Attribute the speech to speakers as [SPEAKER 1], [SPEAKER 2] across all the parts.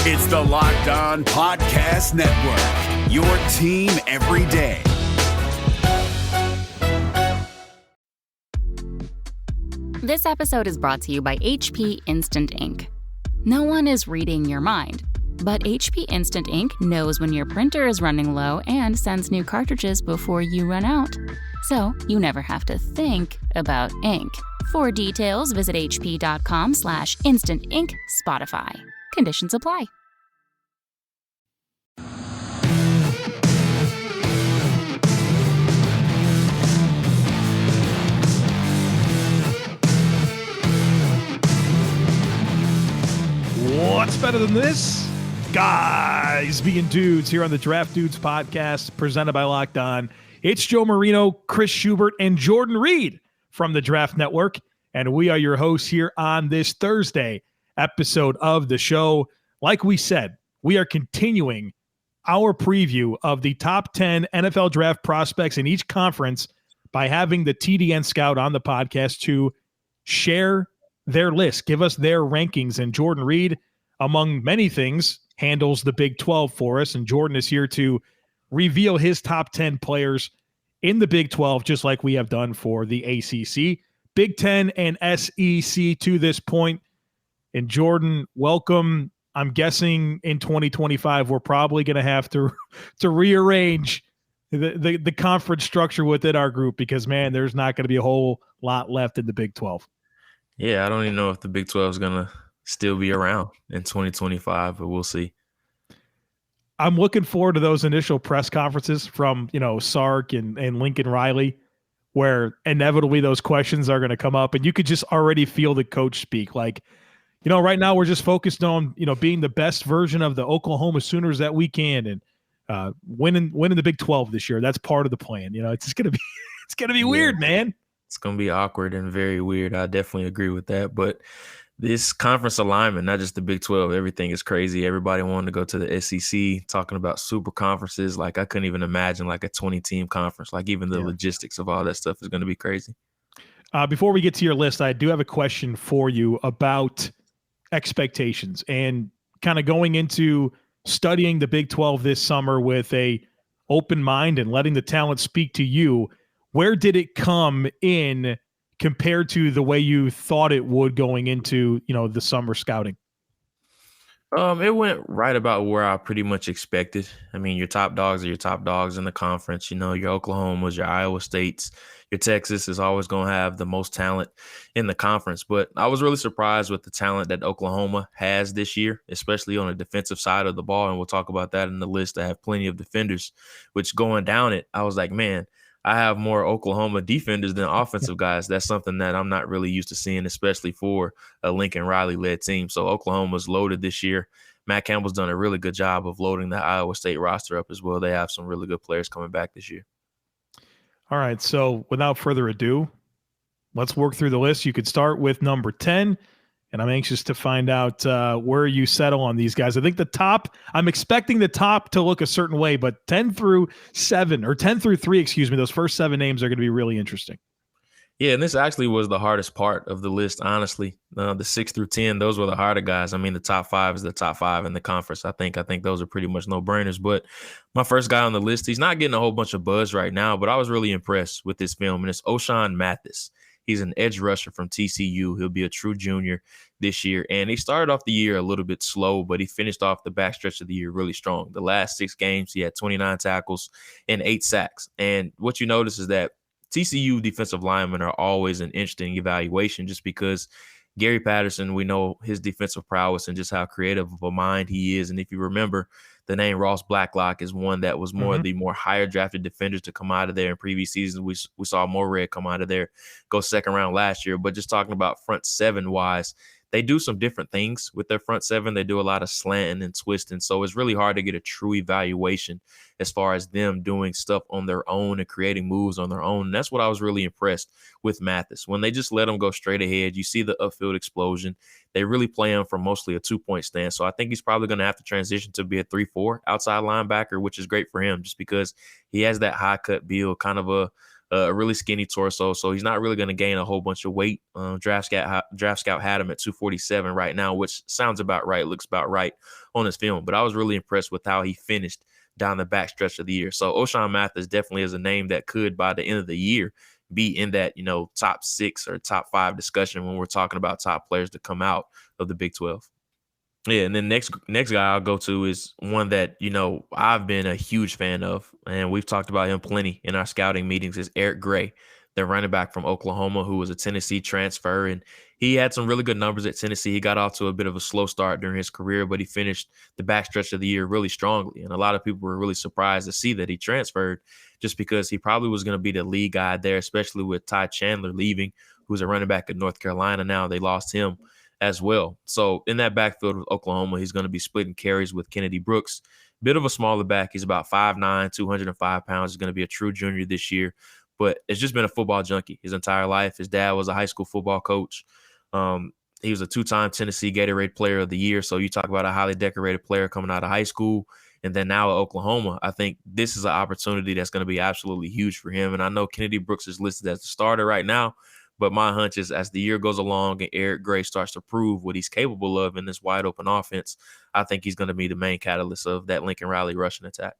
[SPEAKER 1] It's the Locked On Podcast Network, your team every day.
[SPEAKER 2] This episode is brought to you by HP Instant Ink. No one is reading your mind, but HP Instant Ink knows when your printer is running low and sends new cartridges before you run out. So you never have to think about ink. For details, visit hp.com/instant ink Spotify. Conditions apply.
[SPEAKER 3] What's better than this? Guys being dudes here on the Draft Dudes podcast presented by Locked On. It's Joe Marino, Chris Schubert, and Jordan Reed from the Draft Network, and we are your hosts here on this Thursday episode of the show. Like we said, we are continuing our preview of the top 10 NFL draft prospects in each conference by having the TDN scout on the podcast to share their list, give us their rankings. And Jordan Reed, among many things, handles the Big 12 for us. And Jordan is here to reveal his top 10 players in the Big 12, just like we have done for the ACC, Big 10, and SEC to this point. And Jordan, welcome. I'm guessing in 2025, we're probably going to have to rearrange the conference structure within our group because, man, there's not going to be a whole lot left in the Big 12.
[SPEAKER 4] Yeah, I don't even know if the Big 12 is going to still be around in 2025, but we'll see.
[SPEAKER 3] I'm looking forward to those initial press conferences from, Sark and Lincoln Riley, where inevitably those questions are going to come up, and you could just already feel the coach speak. Like, right now we're just focused on, being the best version of the Oklahoma Sooners that we can, and winning the Big 12 this year. That's part of the plan. It's just gonna be weird, man.
[SPEAKER 4] It's going to be awkward and very weird. I definitely agree with that. But this conference alignment, not just the Big 12, everything is crazy. Everybody wanted to go to the SEC, talking about super conferences. Like, I couldn't even imagine like a 20-team conference. Like, even the logistics of all that stuff is going to be crazy.
[SPEAKER 3] Before we get to your list, I do have a question for you about expectations and kind of going into studying the Big 12 this summer with a open mind and letting the talent speak to you. Where did it come in compared to the way you thought it would going into, the summer scouting?
[SPEAKER 4] It went right about where I pretty much expected. I mean, your top dogs are your top dogs in the conference. Your Oklahomas, your Iowa States, your Texas is always going to have the most talent in the conference. But I was really surprised with the talent that Oklahoma has this year, especially on the defensive side of the ball. And we'll talk about that in the list. I have plenty of defenders, which going down it, I was like, man, I have more Oklahoma defenders than offensive guys. That's something that I'm not really used to seeing, especially for a Lincoln Riley-led team. So Oklahoma's loaded this year. Matt Campbell's done a really good job of loading the Iowa State roster up as well. They have some really good players coming back this year.
[SPEAKER 3] All right, so without further ado, let's work through the list. You could start with number 10. And I'm anxious to find out where you settle on these guys. I think I'm expecting the top to look a certain way, but 10 through 3, those first 7 names are going to be really interesting.
[SPEAKER 4] Yeah, and this actually was the hardest part of the list, honestly. The 6 through 10, those were the harder guys. I mean, the top 5 is the top 5 in the conference. I think those are pretty much no-brainers. But my first guy on the list, he's not getting a whole bunch of buzz right now, but I was really impressed with this film, and it's O'Shawn Mathis. He's an edge rusher from TCU. He'll be a true junior this year. And he started off the year a little bit slow, but he finished off the backstretch of the year really strong. The last 6 games, he had 29 tackles and 8 sacks. And what you notice is that TCU defensive linemen are always an interesting evaluation just because Gary Patterson, we know his defensive prowess and just how creative of a mind he is. And if you remember, the name Ross Blacklock is one that was more of the more higher drafted defenders to come out of there in previous seasons. We saw Morehead come out of there, go second round last year. But just talking about front 7 wise, they do some different things with their front 7. They do a lot of slanting and twisting. So it's really hard to get a true evaluation as far as them doing stuff on their own and creating moves on their own. And that's what I was really impressed with Mathis. When they just let him go straight ahead, you see the upfield explosion. They really play him from mostly a 2-point stance. So I think he's probably going to have to transition to be a 3-4 outside linebacker, which is great for him just because he has that high cut build, kind of a really skinny torso, so he's not really going to gain a whole bunch of weight. Draft Scout had him at 247 right now, which sounds about right, looks about right on his film. But I was really impressed with how he finished down the back stretch of the year. So O'Shawn Mathis definitely is a name that could, by the end of the year, be in that, top 6 or top 5 discussion when we're talking about top players to come out of the Big 12. Yeah, and then next guy I'll go to is one that, I've been a huge fan of, and we've talked about him plenty in our scouting meetings, is Eric Gray, the running back from Oklahoma, who was a Tennessee transfer. And he had some really good numbers at Tennessee. He got off to a bit of a slow start during his career, but he finished the backstretch of the year really strongly. And a lot of people were really surprised to see that he transferred, just because he probably was going to be the lead guy there, especially with Ty Chandler leaving, who's a running back at North Carolina now. They lost him as well. So in that backfield with Oklahoma, he's going to be splitting carries with Kennedy Brooks. Bit of a smaller back. He's about 5'9", 205 pounds. He's going to be a true junior this year, but it's just been a football junkie his entire life. His dad was a high school football coach. He was a 2-time Tennessee Gatorade Player of the Year. So you talk about a highly decorated player coming out of high school, and then now at Oklahoma. I think this is an opportunity that's going to be absolutely huge for him. And I know Kennedy Brooks is listed as the starter right now, but my hunch is as the year goes along and Eric Gray starts to prove what he's capable of in this wide open offense, I think he's going to be the main catalyst of that Lincoln Riley rushing attack.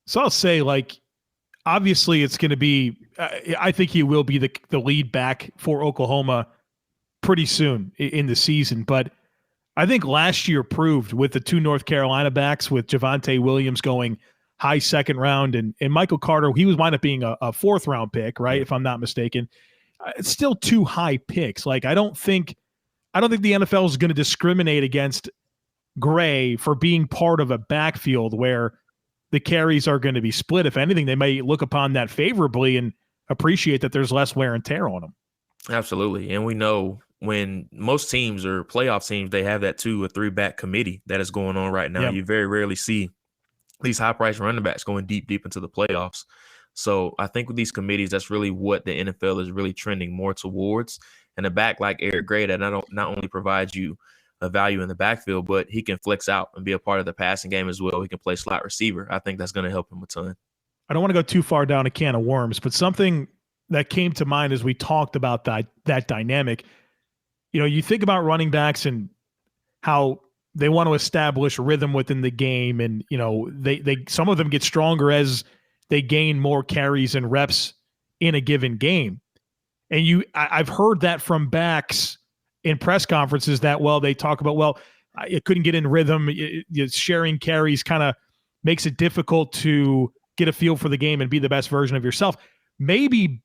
[SPEAKER 3] So I'll say, obviously it's going to be, I think he will be the lead back for Oklahoma pretty soon in the season. But I think last year proved with the 2 North Carolina backs, with Javonte Williams going high second round and Michael Carter, he was wound up being a 4th round pick, right? If I'm not mistaken. It's still 2 high picks. I don't think the NFL is going to discriminate against Gray for being part of a backfield where the carries are going to be split. If anything, they may look upon that favorably and appreciate that there's less wear and tear on them.
[SPEAKER 4] Absolutely. And we know when most teams or playoff teams, they have that 2 or 3 back committee that is going on right now. Yep. You very rarely see these high-priced running backs going deep into the playoffs. So I think with these committees, that's really what the NFL is really trending more towards. And a back like Eric Gray that not only provides you a value in the backfield, but he can flex out and be a part of the passing game as well. He can play slot receiver. I think that's going to help him a ton.
[SPEAKER 3] I don't want to go too far down a can of worms, but something that came to mind as we talked about that dynamic, you think about running backs and how they want to establish rhythm within the game. And, they some of them get stronger as they gain more carries and reps in a given game. And I've heard that from backs in press conferences that, they talk about, it couldn't get in rhythm. Sharing carries kind of makes it difficult to get a feel for the game and be the best version of yourself. Maybe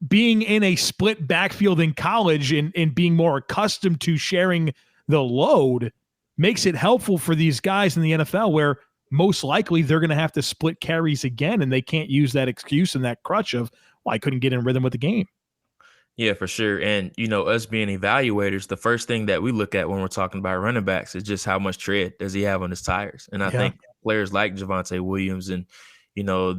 [SPEAKER 3] being in a split backfield in college and being more accustomed to sharing the load makes it helpful for these guys in the NFL, where most likely they're going to have to split carries again, and they can't use that excuse and that crutch of, I couldn't get in rhythm with the game.
[SPEAKER 4] Yeah, for sure. And, us being evaluators, the first thing that we look at when we're talking about running backs is just how much tread does he have on his tires. And I think players like Javonte Williams and,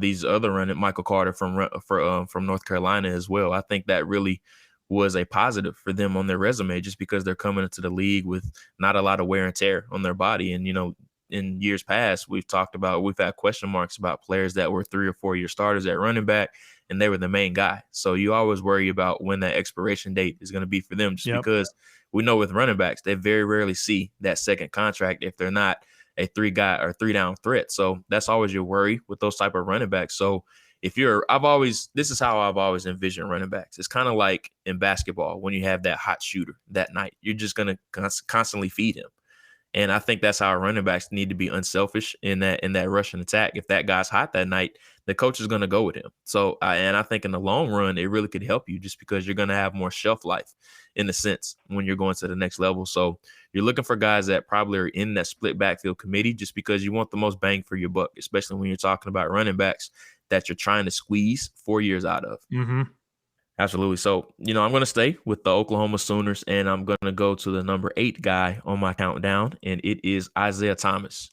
[SPEAKER 4] these other Michael Carter from North Carolina as well, I think that really was a positive for them on their resume, just because they're coming into the league with not a lot of wear and tear on their body. And, in years past, we've had question marks about players that were 3 or 4 year starters at running back, and they were the main guy. So you always worry about when that expiration date is going to be for them, just because we know with running backs, they very rarely see that second contract if they're not a 3-guy or 3-down threat. So that's always your worry with those type of running backs. So this is how I've always envisioned running backs. It's kind of like in basketball when you have that hot shooter that night, you're just going to constantly feed him. And I think that's how running backs need to be unselfish in that rushing attack. If that guy's hot that night, the coach is going to go with him. So, and I think in the long run, it really could help you, just because you're going to have more shelf life in a sense when you're going to the next level. So you're looking for guys that probably are in that split backfield committee, just because you want the most bang for your buck, especially when you're talking about running backs that you're trying to squeeze 4 years out of.
[SPEAKER 3] Mm-hmm.
[SPEAKER 4] Absolutely. So, I'm going to stay with the Oklahoma Sooners, and I'm going to go to the number 8 guy on my countdown, and it is Isaiah Thomas.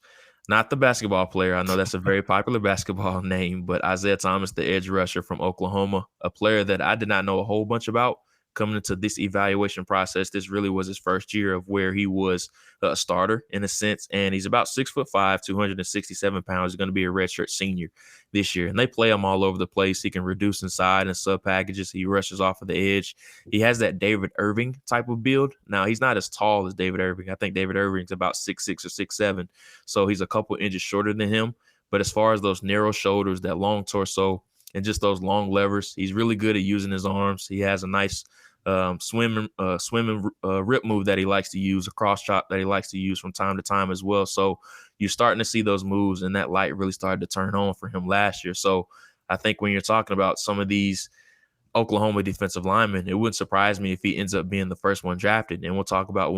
[SPEAKER 4] Not the basketball player. I know that's a very popular basketball name, but Isaiah Thomas, the edge rusher from Oklahoma, a player that I did not know a whole bunch about coming into this evaluation process, this really was his first year of where he was a starter in a sense. And he's about 6'5", 267 pounds. He's going to be a redshirt senior this year. And they play him all over the place. He can reduce inside and sub packages. He rushes off of the edge. He has that David Irving type of build. Now, he's not as tall as David Irving. I think David Irving's about 6'6" or 6'7". So he's a couple inches shorter than him. But as far as those narrow shoulders, that long torso, and just those long levers, he's really good at using his arms. He has a nice swimming rip move that he likes to use, a cross chop that he likes to use from time to time as well. So you're starting to see those moves, and that light really started to turn on for him last year. So I think when you're talking about some of these Oklahoma defensive linemen, it wouldn't surprise me if he ends up being the first one drafted. And we'll talk about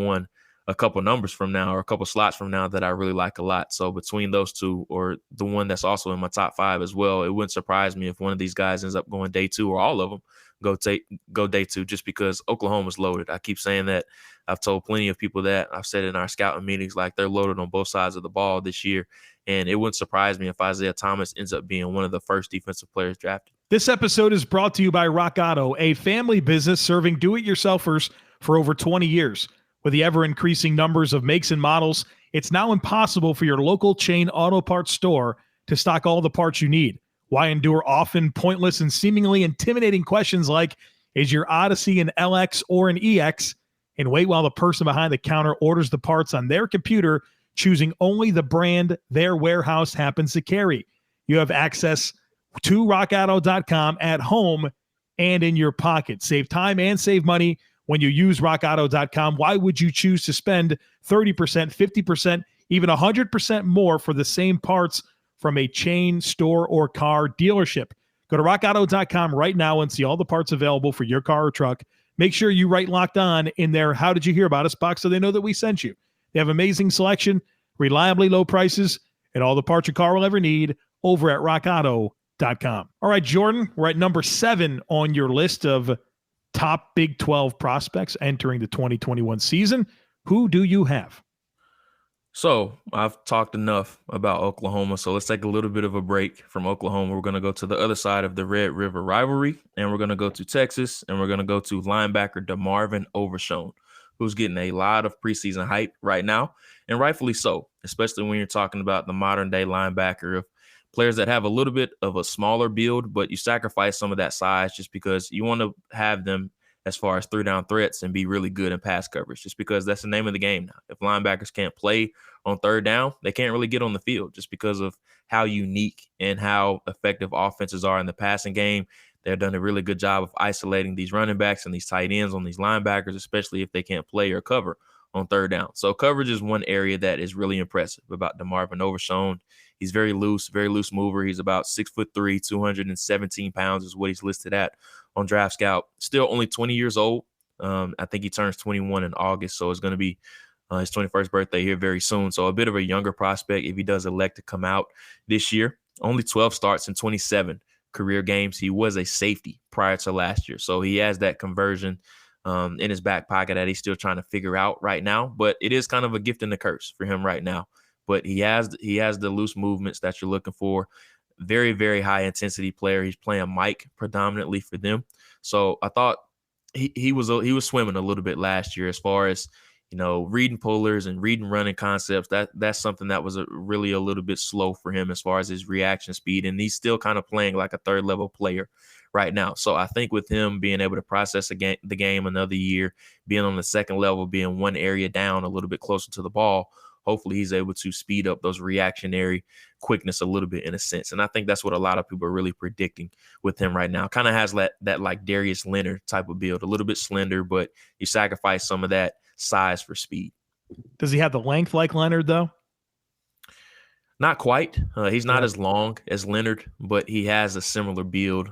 [SPEAKER 4] a couple numbers from now, or a couple slots from now, that I really like a lot. So between those two, or the one that's also in my top 5 as well, it wouldn't surprise me if one of these guys ends up going day 2, or all of them go day 2, just because Oklahoma's loaded. I keep saying that. I've told plenty of people that. I've said in our scouting meetings, like, they're loaded on both sides of the ball this year. And it wouldn't surprise me if Isaiah Thomas ends up being one of the first defensive players drafted.
[SPEAKER 3] This episode is brought to you by Rock Auto, a family business serving do-it-yourselfers for over 20 years. With the ever-increasing numbers of makes and models, it's now impossible for your local chain auto parts store to stock all the parts you need. Why endure often pointless and seemingly intimidating questions like, is your Odyssey an LX or an EX? And wait while the person behind the counter orders the parts on their computer, choosing only the brand their warehouse happens to carry. You have access to rockauto.com at home and in your pocket. Save time and save money when you use rockauto.com. Why would you choose to spend 30%, 50%, even 100% more for the same parts from a chain store or car dealership? Go to rockauto.com right now and see all the parts available for your car or truck. Make sure you write Locked On in their How Did You Hear About Us box so they know that we sent you. They have amazing selection, reliably low prices, and all the parts your car will ever need over at rockauto.com. All right, Jordan, we're at number 7 on your list of top Big 12 prospects entering the 2021 season. Who do you have?
[SPEAKER 4] So I've talked enough about Oklahoma, so let's take a little bit of a break from Oklahoma. We're going to go to the other side of the Red River rivalry, and we're going to go to Texas, and we're going to go to linebacker DeMarvin Overshown, who's getting a lot of preseason hype right now, and rightfully so, especially when you're talking about the modern-day linebacker of players that have a little bit of a smaller build, but you sacrifice some of that size just because you want to have them as far as 3-down threats and be really good in pass coverage, just because that's the name of the game now. If linebackers can't play on 3rd down, they can't really get on the field just because of how unique and how effective offenses are in the passing game. They've done a really good job of isolating these running backs and these tight ends on these linebackers, especially if they can't play or cover on 3rd down. So coverage is one area that is really impressive about DeMarvin Overshown. He's very loose mover. He's about 6'3", 217 pounds is what he's listed at on Draft Scout. Still only 20 years old. I think he turns 21 in August, so it's going to be his 21st birthday here very soon. So a bit of a younger prospect if he does elect to come out this year. Only 12 starts in 27 career games. He was a safety prior to last year, so he has that conversion in his back pocket that he's still trying to figure out right now. But it is kind of a gift and a curse for him right now. But he has the loose movements that you're looking for. Very, very high intensity player. He's playing Mike predominantly for them. So I thought he was swimming a little bit last year as far as, reading pullers and reading running concepts. That's something that was really a little bit slow for him as far as his reaction speed. And he's still kind of playing like a 3rd level player right now. So I think with him being able to process the game another year, being on the 2nd level, being one area down a little bit closer to the ball, hopefully he's able to speed up those reactionary quickness a little bit in a sense. And I think that's what a lot of people are really predicting with him right now. Kind of has that like Darius Leonard type of build, a little bit slender, but you sacrifice some of that size for speed.
[SPEAKER 3] Does he have the length like Leonard, though?
[SPEAKER 4] Not quite. He's not as long as Leonard, but he has a similar build.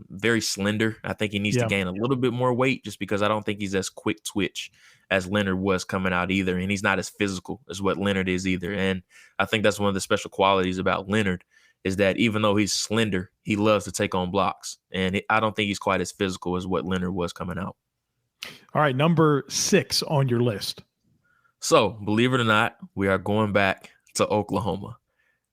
[SPEAKER 4] Very slender. I think he needs to gain a little bit more weight just because I don't think he's as quick twitch as Leonard was coming out either. And he's not as physical as what Leonard is either. And I think that's one of the special qualities about Leonard is that even though he's slender, he loves to take on blocks. And I don't think he's quite as physical as what Leonard was coming out.
[SPEAKER 3] All right, number 6 on your list.
[SPEAKER 4] So, believe it or not, we are going back to Oklahoma.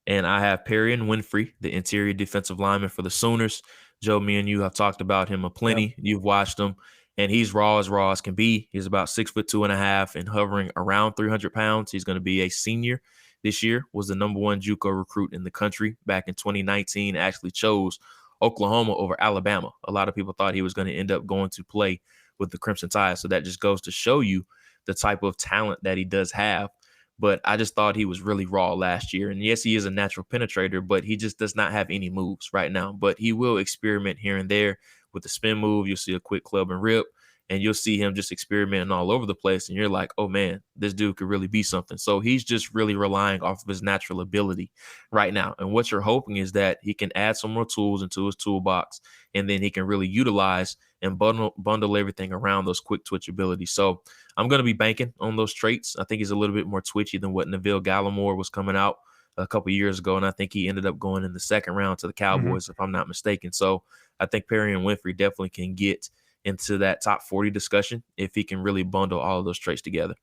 [SPEAKER 4] And I have Perrion Winfrey, the interior defensive lineman for the Sooners. Joe, me and you have talked about him a plenty. Yep. You've watched him. and he's raw as can be. He's about 6'2.5" and hovering around 300 pounds. He's going to be a senior this year, was the number 1 JUCO recruit in the country back in 2019, actually chose Oklahoma over Alabama. A lot of people thought he was going to end up going to play with the Crimson Tide. So that just goes to show you the type of talent that he does have. But I just thought he was really raw last year. And yes, he is a natural penetrator, but he just does not have any moves right now. But he will experiment here and there with the spin move. You'll see a quick club and rip, and you'll see him just experimenting all over the place. And you're like, oh man, this dude could really be something. So he's just really relying off of his natural ability right now. And what you're hoping is that he can add some more tools into his toolbox, and then he can really utilize and bundle everything around those quick twitch abilities. So I'm going to be banking on those traits. I think he's a little bit more twitchy than what Neville Gallimore was coming out a couple years ago. And I think he ended up going in the second round to the Cowboys, if I'm not mistaken. So I think Perrion Winfrey definitely can get into that top 40 discussion if he can really bundle all of those traits together.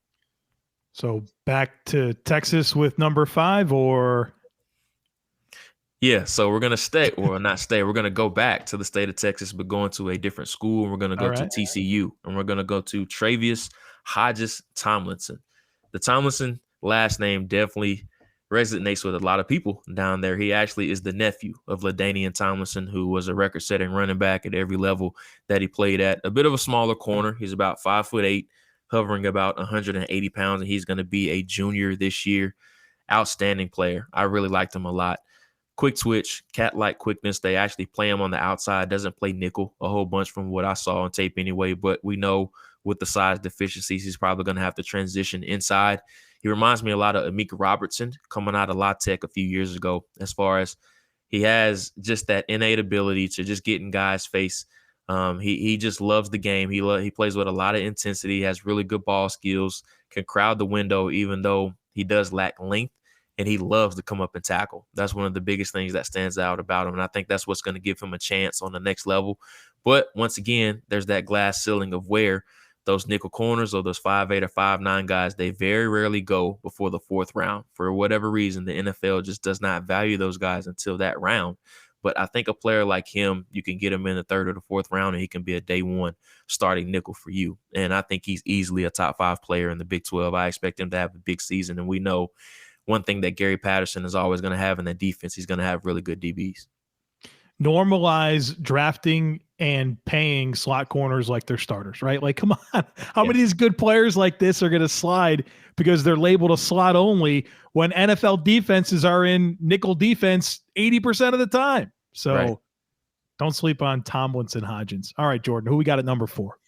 [SPEAKER 3] So back to Texas with number 5, or?
[SPEAKER 4] Yeah, so we're going to stay, or not stay. We're going to go back to the state of Texas, but going to a different school. And we're going to go to TCU, and we're going to go to Travius Hodges Tomlinson. The Tomlinson last name definitely resonates with a lot of people down there. He actually is the nephew of LaDainian Tomlinson, who was a record-setting running back at every level that he played at. A bit of a smaller corner. He's about 5'8", hovering about 180 pounds, and he's going to be a junior this year. Outstanding player. I really liked him a lot. Quick twitch, cat-like quickness. They actually play him on the outside. Doesn't play nickel a whole bunch from what I saw on tape anyway, but we know with the size deficiencies, he's probably going to have to transition inside. He reminds me a lot of Amika Robertson coming out of La Tech a few years ago, as far as he has just that innate ability to just get in guys' face. He just loves the game. He plays with a lot of intensity, has really good ball skills, can crowd the window even though he does lack length, and he loves to come up and tackle. That's one of the biggest things that stands out about him, and I think that's what's going to give him a chance on the next level. But once again, there's that glass ceiling of where those nickel corners or those 5'8" or 5'9" guys, they very rarely go before the 4th round. For whatever reason, the NFL just does not value those guys until that round. But I think a player like him, you can get him in the 3rd or the 4th round, and he can be a day 1 starting nickel for you. And I think he's easily a top 5 player in the Big 12. I expect him to have a big season. And we know one thing that Gary Patterson is always going to have in that defense, he's going to have really good DBs.
[SPEAKER 3] Normalize drafting and paying slot corners like they're starters, right? Like, come on. How many of these good players like this are going to slide because they're labeled a slot only when NFL defenses are in nickel defense 80% of the time? So don't sleep on Tomlinson Hodgins. All right, Jordan, who we got at number 4?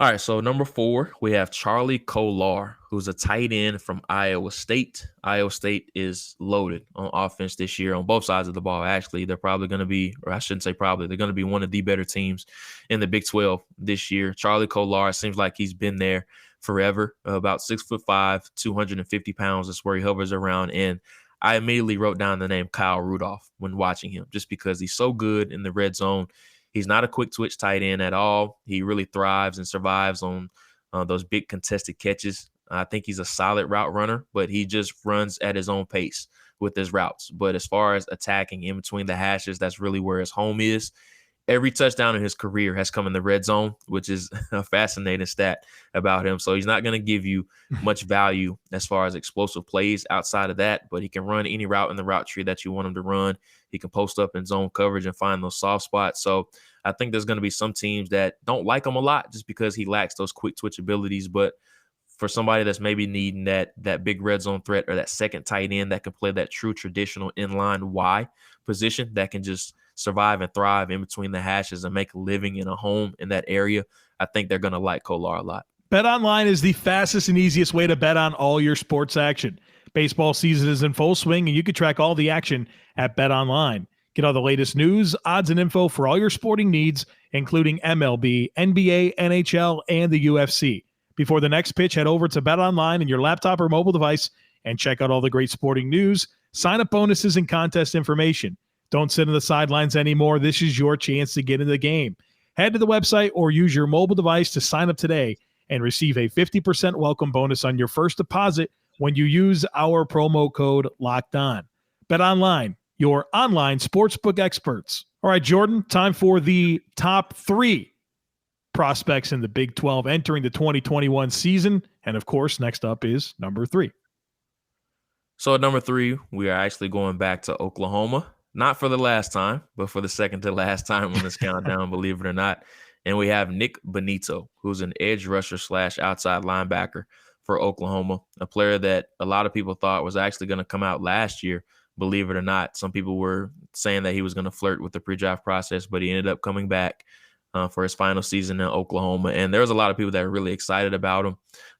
[SPEAKER 4] All right, so number 4, we have Charlie Kolar, who's a tight end from Iowa State. Iowa State is loaded on offense this year on both sides of the ball. Actually, they're probably going to be, or I shouldn't say probably, they're going to be one of the better teams in the Big 12 this year. Charlie Kolar seems like he's been there forever, about 6'5", 250 pounds. That's where he hovers around. And I immediately wrote down the name Kyle Rudolph when watching him, just because he's so good in the red zone. He's not a quick twitch tight end at all. He really thrives and survives on those big contested catches. I think he's a solid route runner, but he just runs at his own pace with his routes. But as far as attacking in between the hashes, that's really where his home is. Every touchdown in his career has come in the red zone, which is a fascinating stat about him. So he's not going to give you much value as far as explosive plays outside of that, but he can run any route in the route tree that you want him to run. He can post up in zone coverage and find those soft spots. So I think there's going to be some teams that don't like him a lot just because he lacks those quick twitch abilities. But for somebody that's maybe needing that big red zone threat or that second tight end that can play that true traditional inline Y position that can just survive and thrive in between the hashes and make a living in a home in that area, I think they're going to like Kolar a lot.
[SPEAKER 3] BetOnline is the fastest and easiest way to bet on all your sports action. Baseball season is in full swing, and you can track all the action at BetOnline. Get all the latest news, odds, and info for all your sporting needs, including MLB, NBA, NHL, and the UFC. Before the next pitch, head over to BetOnline on your laptop or mobile device and check out all the great sporting news, sign-up bonuses, and contest information. Don't sit on the sidelines anymore. This is your chance to get in the game. Head to the website or use your mobile device to sign up today and receive a 50% welcome bonus on your first deposit when you use our promo code LOCKEDON. BetOnline, your online sportsbook experts. All right, Jordan, time for the top 3. prospects in the Big 12 entering the 2021 season. And of course, next up is number 3.
[SPEAKER 4] So at number 3, we are actually going back to Oklahoma, not for the last time, but for the second to last time on this countdown, believe it or not. And we have Nick Bonito, who's an edge rusher / outside linebacker for Oklahoma, a player that a lot of people thought was actually going to come out last year, believe it or not. Some people were saying that he was going to flirt with the pre-draft process, but he ended up coming back for his final season in Oklahoma. And there was a lot of people that were really excited about him.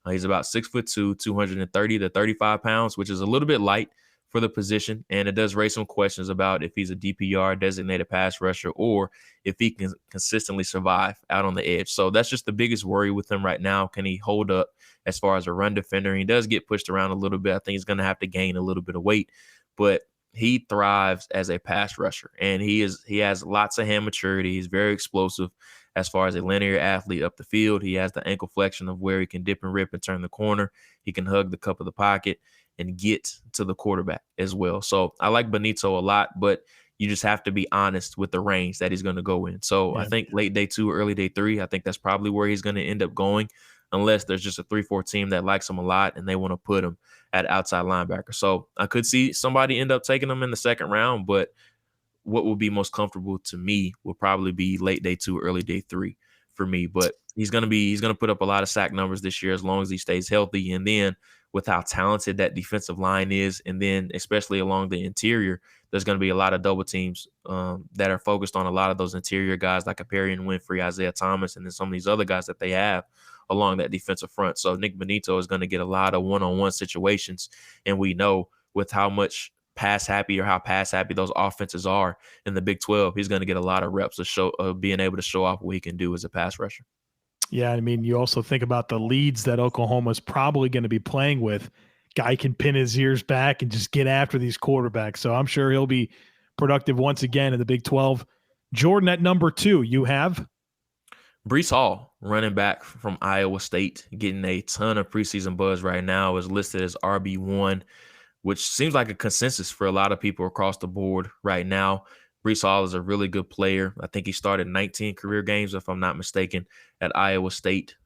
[SPEAKER 4] He's about 6'2", 230 to 35 pounds, which is a little bit light for the position. And it does raise some questions about if he's a DPR, designated pass rusher, or if he can consistently survive out on the edge. So that's just the biggest worry with him right now. Can he hold up as far as a run defender? He does get pushed around a little bit. I think he's going to have to gain a little bit of weight, but he thrives as a pass rusher, and he has lots of hand maturity. He's very explosive as far as a linear athlete up the field. He has the ankle flexion of where he can dip and rip and turn the corner. He can hug the cup of the pocket and get to the quarterback as well. So I like Bonito a lot, but you just have to be honest with the range that he's going to go in. So I think late day 2, early day 3, I think that's probably where he's going to end up going, unless there's just a 3-4 team that likes him a lot and they want to put him at outside linebacker. So I could see somebody end up taking him in the second round, but what would be most comfortable to me will probably be late day 2, early day 3 for me. But he's going to put up a lot of sack numbers this year as long as he stays healthy. And then with how talented that defensive line is, and then especially along the interior, there's going to be a lot of double teams that are focused on a lot of those interior guys like Aparian Winfrey, Isaiah Thomas, and then some of these other guys that they have along that defensive front. So Nick Bonito is going to get a lot of one-on-one situations. And we know with how much pass happy those offenses are in the Big 12, he's going to get a lot of reps of being able to show off what he can do as a pass rusher.
[SPEAKER 3] Yeah, I mean, you also think about the leads that Oklahoma's probably going to be playing with. Guy can pin his ears back and just get after these quarterbacks. So I'm sure he'll be productive once again in the Big 12. Jordan, at number 2, you have
[SPEAKER 4] Breece Hall, running back from Iowa State, getting a ton of preseason buzz right now, is listed as RB1, which seems like a consensus for a lot of people across the board right now. Breece Hall is a really good player. I think he started 19 career games, if I'm not mistaken, at Iowa State.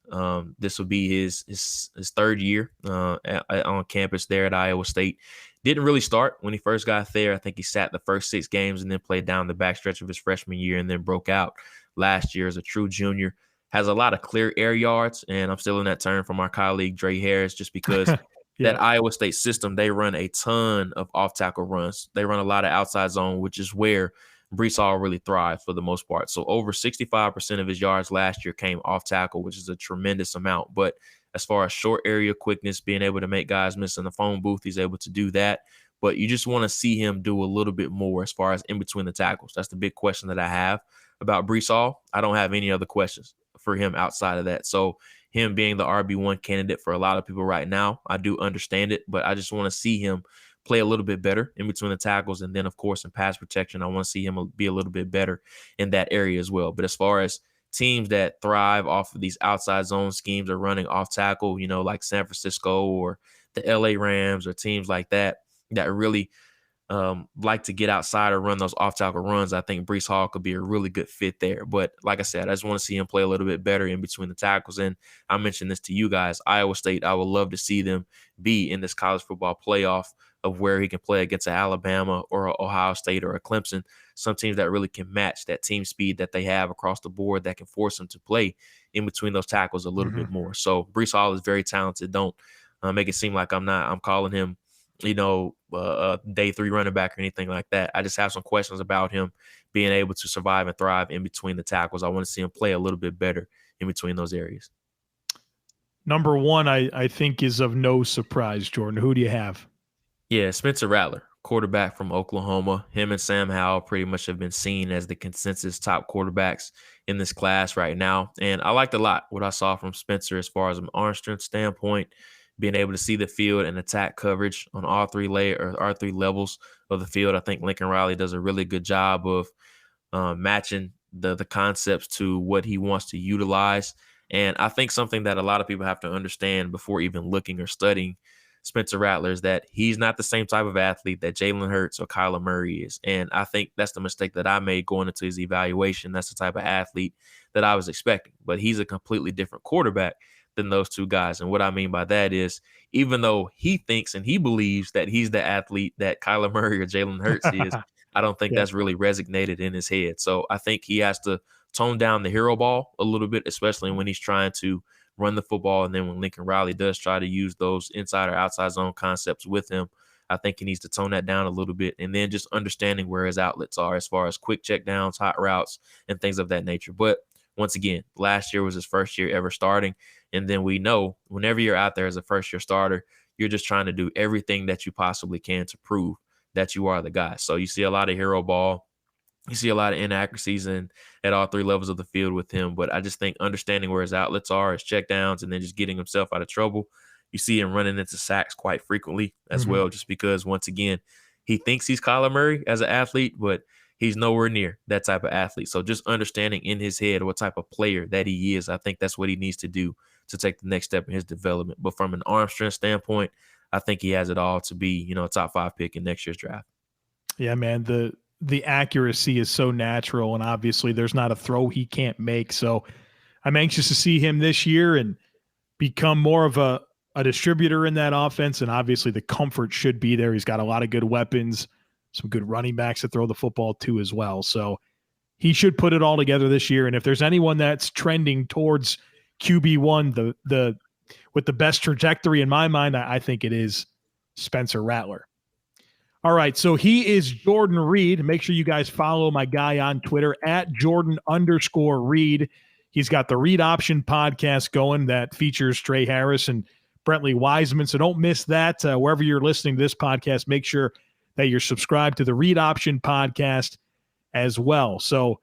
[SPEAKER 4] This will be his third year on campus there at Iowa State. Didn't really start when he first got there. I think he sat the first 6 games and then played down the backstretch of his freshman year and then broke out last year as a true junior. Has a lot of clear air yards, and I'm stealing that term from our colleague Dre Harris just because that Iowa State system, they run a ton of off-tackle runs. They run a lot of outside zone, which is where Breece Hall really thrives for the most part. So over 65% of his yards last year came off tackle, which is a tremendous amount. But as far as short area quickness, being able to make guys miss in the phone booth, he's able to do that. But you just want to see him do a little bit more as far as in between the tackles. That's the big question that I have about Breece Hall. I don't have any other questions for him outside of that. So him being the RB1 candidate for a lot of people right now, I do understand it, but I just want to see him play a little bit better in between the tackles. And then, of course, in pass protection, I want to see him be a little bit better in that area as well. But as far as teams that thrive off of these outside zone schemes or running off tackle, like San Francisco or the LA Rams or teams like that really like to get outside or run those off-tackle runs, I think Breece Hall could be a really good fit there. But like I said, I just want to see him play a little bit better in between the tackles. And I mentioned this to you guys, Iowa State, I would love to see them be in this college football playoff of where he can play against an Alabama or a Ohio State or a Clemson, some teams that really can match that team speed that they have across the board that can force them to play in between those tackles a little bit more. So Breece Hall is very talented. Don't make it seem like I'm calling him day 3 running back or anything like that. I just have some questions about him being able to survive and thrive in between the tackles. I want to see him play a little bit better in between those areas.
[SPEAKER 3] Number 1, I think, is of no surprise, Jordan. Who do you have?
[SPEAKER 4] Yeah, Spencer Rattler, quarterback from Oklahoma. Him and Sam Howell pretty much have been seen as the consensus top quarterbacks in this class right now. And I liked a lot what I saw from Spencer as far as an arm strength standpoint, being able to see the field and attack coverage on all 3 levels of the field. I think Lincoln Riley does a really good job of matching the concepts to what he wants to utilize. And I think something that a lot of people have to understand before even looking or studying Spencer Rattler is that he's not the same type of athlete that Jalen Hurts or Kyler Murray is. And I think that's the mistake that I made going into his evaluation. That's the type of athlete that I was expecting. But he's a completely different quarterback than those two guys. And what I mean by that is, even though he thinks and he believes that he's the athlete that Kyler Murray or Jalen Hurts is, I don't think that's really resonated in his head. So I think he has to tone down the hero ball a little bit, especially when he's trying to run the football. And then when Lincoln Riley does try to use those inside or outside zone concepts with him, I think he needs to tone that down a little bit. And then just understanding where his outlets are as far as quick check downs, hot routes, and things of that nature. But once again, last year was his first year ever starting. And then we know whenever you're out there as a first-year starter, you're just trying to do everything that you possibly can to prove that you are the guy. So you see a lot of hero ball. You see a lot of inaccuracies at all three levels of the field with him. But I just think understanding where his outlets are, his checkdowns, and then just getting himself out of trouble. You see him running into sacks quite frequently as well, just because, once again, he thinks he's Kyler Murray as an athlete, but he's nowhere near that type of athlete. So just understanding in his head what type of player that he is, I think that's what he needs to do to take the next step in his development. But from an arm strength standpoint, I think he has it all to be, a top 5 pick in next year's draft.
[SPEAKER 3] Yeah, man, the accuracy is so natural, and obviously there's not a throw he can't make. So I'm anxious to see him this year and become more of a distributor in that offense. And obviously the comfort should be there. He's got a lot of good weapons, some good running backs to throw the football to as well. So he should put it all together this year. And if there's anyone that's trending towards QB1, the with the best trajectory in my mind, I think it is Spencer Rattler. All right, so he is Jordan Reed. Make sure you guys follow my guy on Twitter at Jordan_Reed. He's got the Read Option podcast going that features Trey Harris and Brentley Wiseman. So don't miss that. Wherever you're listening to this podcast, make sure that you're subscribed to the Read Option podcast as well. So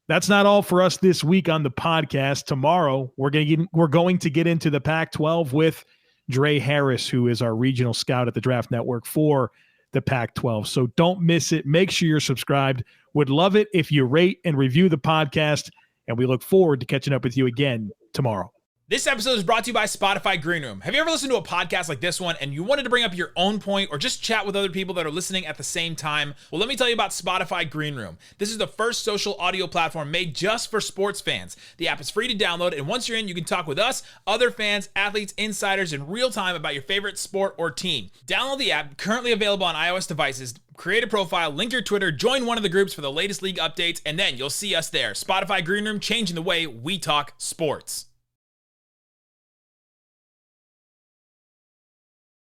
[SPEAKER 3] that's not all for us this week on the podcast. Tomorrow, we're going to get into the Pac-12 with Dre Harris, who is our regional scout at the Draft Network for the Pac-12. So don't miss it. Make sure you're subscribed. Would love it if you rate and review the podcast, and we look forward to catching up with you again tomorrow.
[SPEAKER 5] This episode is brought to you by Spotify Green Room. Have you ever listened to a podcast like this one and you wanted to bring up your own point or just chat with other people that are listening at the same time? Well, let me tell you about Spotify Green Room. This is the first social audio platform made just for sports fans. The app is free to download, and once you're in, you can talk with us, other fans, athletes, insiders in real time about your favorite sport or team. Download the app, currently available on iOS devices. Create a profile, link your Twitter, join one of the groups for the latest league updates, and then you'll see us there. Spotify Green Room, changing the way we talk sports.